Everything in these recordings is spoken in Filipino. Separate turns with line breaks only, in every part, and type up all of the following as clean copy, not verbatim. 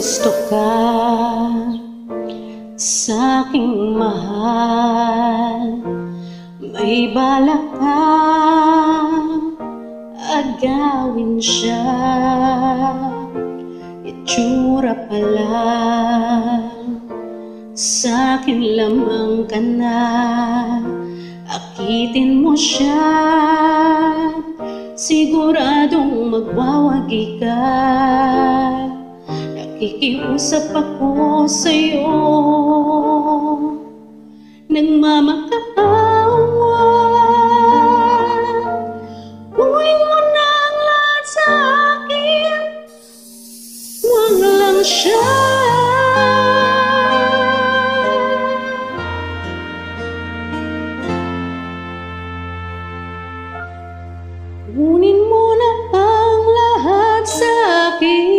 gusto ka sa'king mahal, may balak kang agawin siya. Itsura pa lang, sa'kin lamang ka na, akitin mo siya, siguradong magwawagi ka. Nakikiusap ako sa'yo, nagmamakaawa. Buuin mo na ang lahat sa akin, huwag lang siya. Kunin mo na ang lahat sa akin,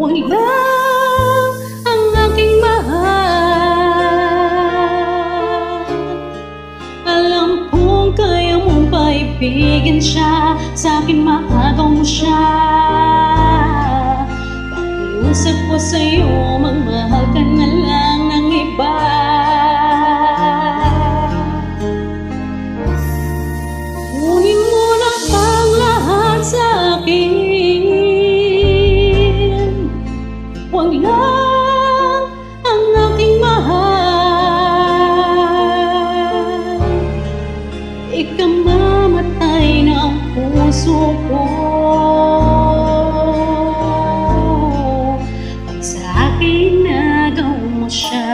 huwag lang ang aking mahal. Alam kong kaya mong paibigin siya, sa'kin maagaw mo siya. Pakiusap ko sa'yo, magmahal ka na lang ng iba. Kunin mo na ang lahat sa akin, huwag lang ang aking mahal. Ikamamatay na ang puso ko pag sa akin nagaw mo siya.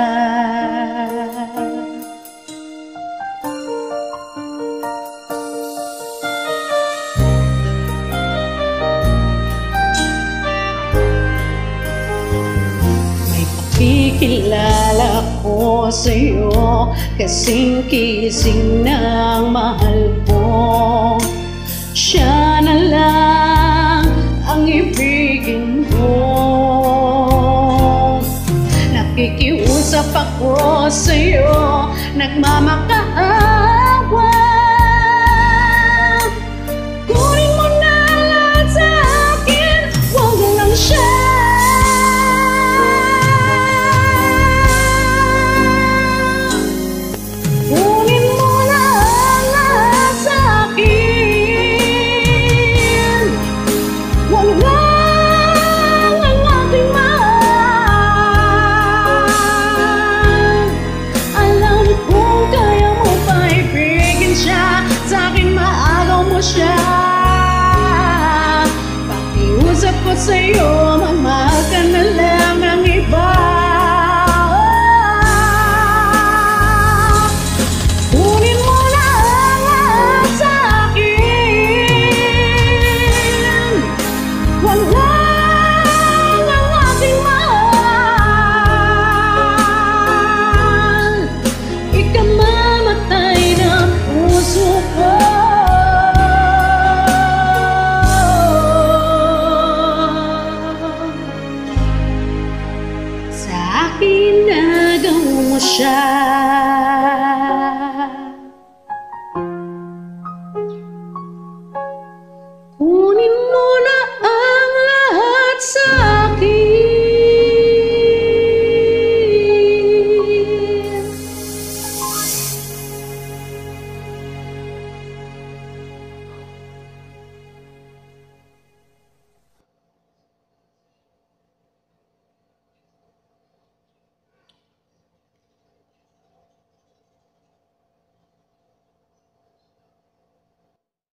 Kikilala ko sa'yo, kasing kising ng mahal ko. Siya na lang ang ibigin ko. Nakikiusap ako sa'yo, nagmamakaawa. Kunin mo na lahat sa akin, huwag lang siya. Pakiusap ko sa'yo, magmahal ka na lang ng iba. Kunin mo na ang lahat sa akin, huwag lang ang aking mahal. Ikamamatay ng puso ko. Sa akin nagaw mo siya.